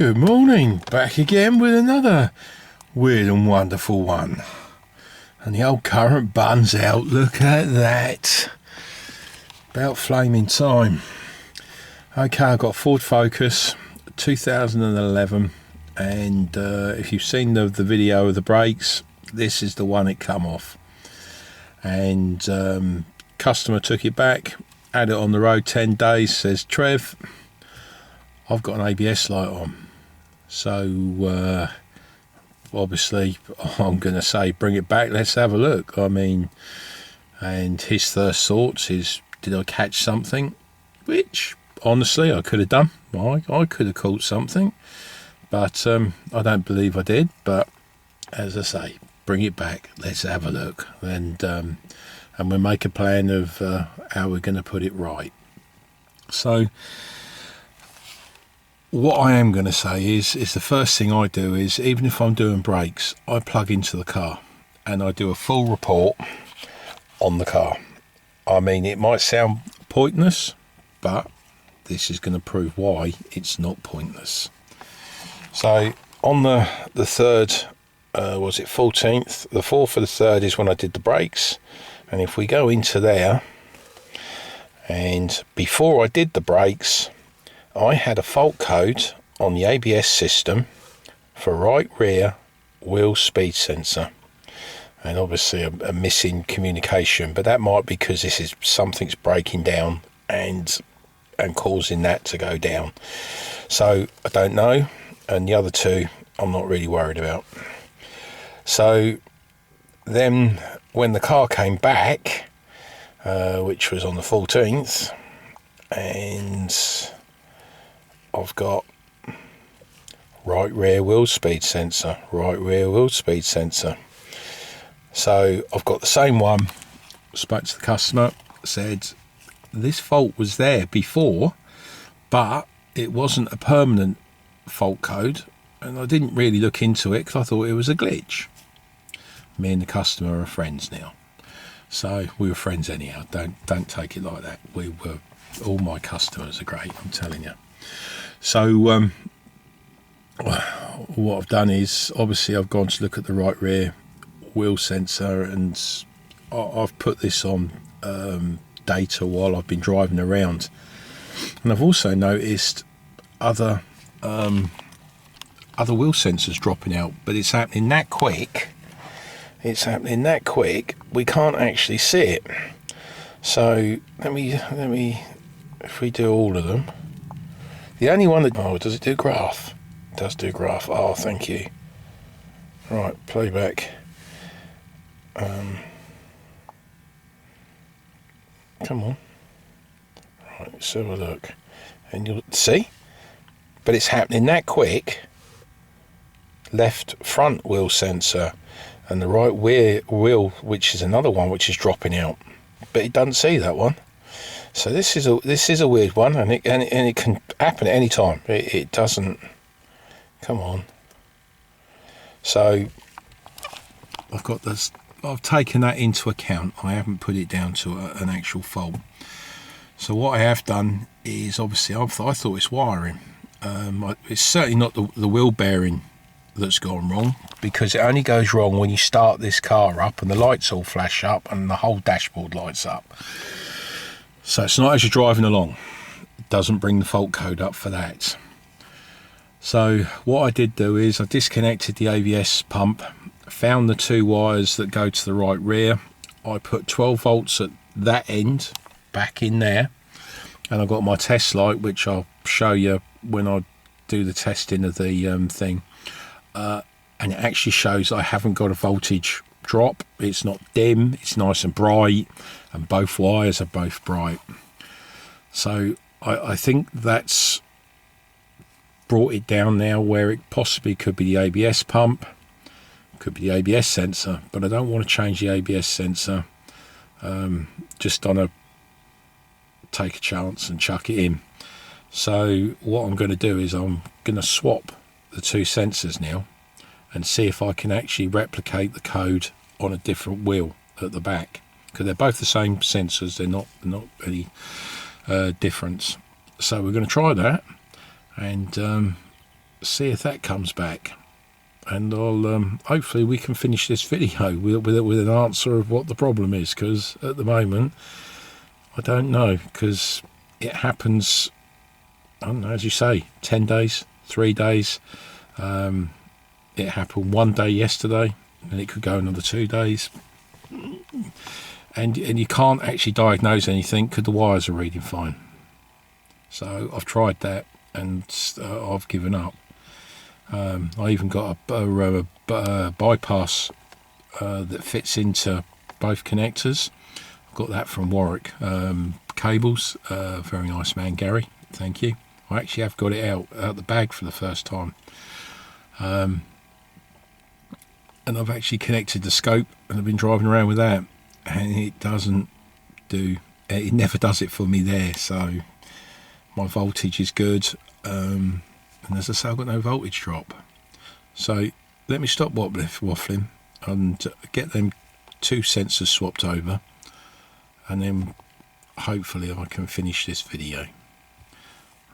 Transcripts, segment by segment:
Good morning, back again with another weird and wonderful one. And the old current bun's out, look at that. About flaming time. Okay, I've got Ford Focus 2011, and if you've seen the video of the brakes, this is the one it come off. And customer took it back, had it on the road 10 days, says, Trev, I've got an ABS light on. So obviously I'm going to say bring it back, let's have a look. I mean, and his first thoughts is, did I catch something? Which honestly I could have done. I could have caught something, but I don't believe I did. But as I say, bring it back, let's have a look, and we'll make a plan of how we're going to put it right. So what I am going to say is the first thing I do is, even if I'm doing brakes, I plug into the car and I do a full report on the car. I mean, it might sound pointless, but this is going to prove why it's not pointless. So on the 3rd, was it 14th? The 4th of the 3rd is when I did the brakes. And if we go into there, and before I did the brakes, I had a fault code on the ABS system for right rear wheel speed sensor, and obviously a missing communication, but that might be because this is something's breaking down and causing that to go down. So I don't know, and the other two I'm not really worried about. So then when the car came back, which was on the 14th, and I've got right rear wheel speed sensor, right rear wheel speed sensor. So I've got the same one. Spoke to the customer, said this fault was there before, but it wasn't a permanent fault code, and I didn't really look into it because I thought it was a glitch. Me and the customer are friends now, so we were friends anyhow. Don't take it like that. We were, all my customers are great, I'm telling you. So what I've done is, obviously I've gone to look at the right rear wheel sensor, and I've put this on data while I've been driving around, and I've also noticed other wheel sensors dropping out, but it's happening that quick. It's happening that quick, we can't actually see it. So let me if we do all of them, the only one that, oh, does it do graph? It does do graph. Oh, thank you. Right, playback. Come on. Right, let's have a look. And you'll see, but it's happening that quick. Left front wheel sensor and the right rear wheel, which is another one which is dropping out, but it doesn't see that one. So this is a weird one, and it can happen at any time. It doesn't. Come on. So I've got this. I've taken that into account. I haven't put it down to an actual fault. So what I have done is, obviously I thought it's wiring. It's certainly not the wheel bearing that's gone wrong, because it only goes wrong when you start this car up and the lights all flash up and the whole dashboard lights up. So it's not as you're driving along. It doesn't bring the fault code up for that. So what I did do is I disconnected the ABS pump, found the 2 wires that go to the right rear. I put 12 volts at that end back in there, and I got my test light, which I'll show you when I do the testing of the thing. And it actually shows I haven't got a voltage drop. It's not dim, it's nice and bright, and both wires are both bright. So I think that's brought it down now, where it possibly could be the ABS pump, could be the ABS sensor, but I don't want to change the ABS sensor. Just on a take a chance and chuck it in. So what I'm going to do is I'm going to swap the 2 sensors now and see if I can actually replicate the code on a different wheel at the back, because they're both the same sensors. They're not any difference. So we're going to try that, and see if that comes back, and I'll hopefully we can finish this video with an answer of what the problem is, because at the moment I don't know, because it happens, I don't know, as you say, 10 days, 3 days. It happened one day yesterday, and it could go another 2 days, and you can't actually diagnose anything because the wires are reading fine. So I've tried that, and I've given up. I even got a bypass that fits into both connectors. I've got that from Warwick Cables. Very nice man, Gary. Thank you. I actually have got it out the bag for the first time. And I've actually connected the scope, and I've been driving around with that, and it never does it for me there. So my voltage is good, and as I say, I've got no voltage drop. So let me stop waffling and get them 2 sensors swapped over, and then hopefully I can finish this video.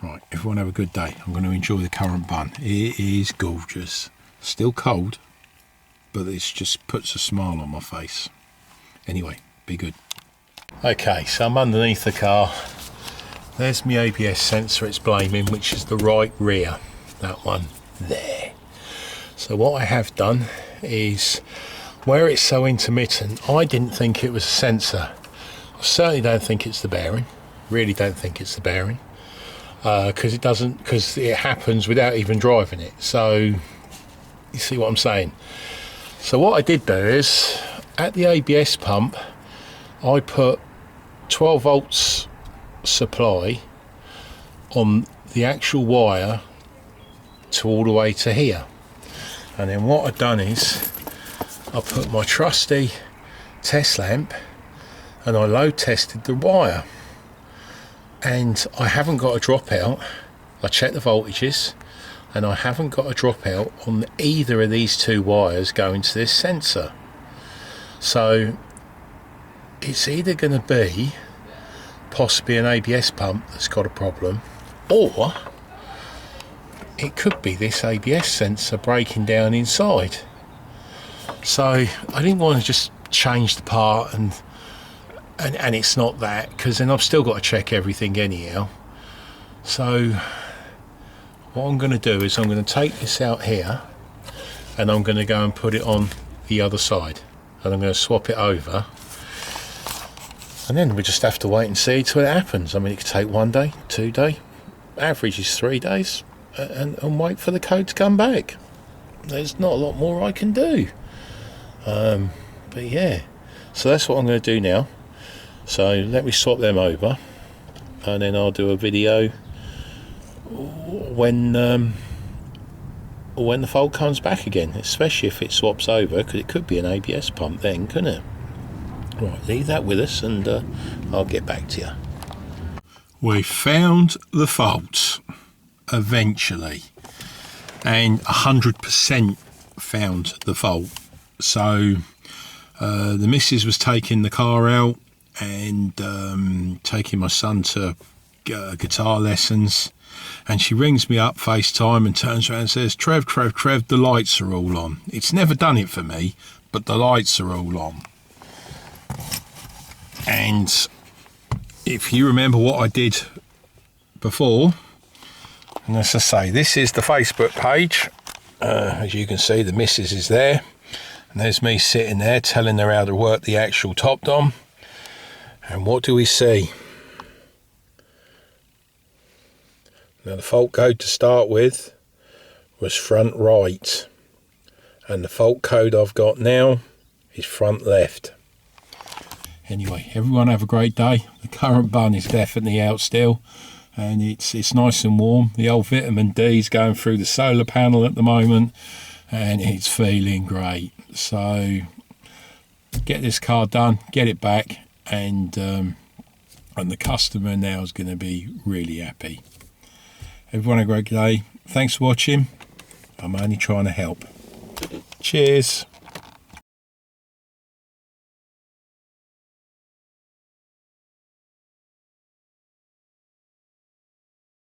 Right, everyone have a good day. I'm going to enjoy the current bun. It is gorgeous. Still cold, but it just puts a smile on my face. Anyway, be good. Okay, so I'm underneath the car. There's my ABS sensor it's blaming, which is the right rear, that one there. So what I have done is, where it's so intermittent, I didn't think it was a sensor. I certainly don't think it's the bearing. Really don't think it's the bearing, because it happens without even driving it. So you see what I'm saying. So what I did do is, at the ABS pump, I put 12 volts supply on the actual wire to all the way to here, and then what I've done is I put my trusty test lamp and I load tested the wire, and I haven't got a dropout. I checked the voltages, and I haven't got a dropout on either of these two wires going to this sensor. So it's either going to be possibly an ABS pump that's got a problem, or it could be this ABS sensor breaking down inside. So I didn't want to just change the part and it's not that, because then I've still got to check everything anyhow. So what I'm going to do is I'm going to take this out here, and I'm going to go and put it on the other side, and I'm going to swap it over, and then we just have to wait and see till it happens. I mean, it could take 1 day, 2 days, average is 3 days, and wait for the code to come back. There's not a lot more I can do. But yeah, so that's what I'm going to do now. So let me swap them over, and then I'll do a video when the fault comes back again, especially if it swaps over, because it could be an ABS pump then, couldn't it? Right, leave that with us, and I'll get back to you. We found the fault eventually, and 100% found the fault. So the missus was taking the car out and taking my son to guitar lessons, and she rings me up FaceTime and turns around and says, Trev, the lights are all on. It's never done it for me, but the lights are all on. And if you remember what I did before, and as I say, this is the Facebook page. As you can see, the missus is there, and there's me sitting there telling her how to work the actual top dom. And what do we see? Now, the fault code to start with was front right, and the fault code I've got now is front left. Anyway, everyone have a great day. The current bun is definitely out still, and it's nice and warm. The old vitamin D is going through the solar panel at the moment, and it's feeling great. So get this car done, get it back, and the customer now is going to be really happy. Everyone have a great day. Thanks for watching. I'm only trying to help. Cheers.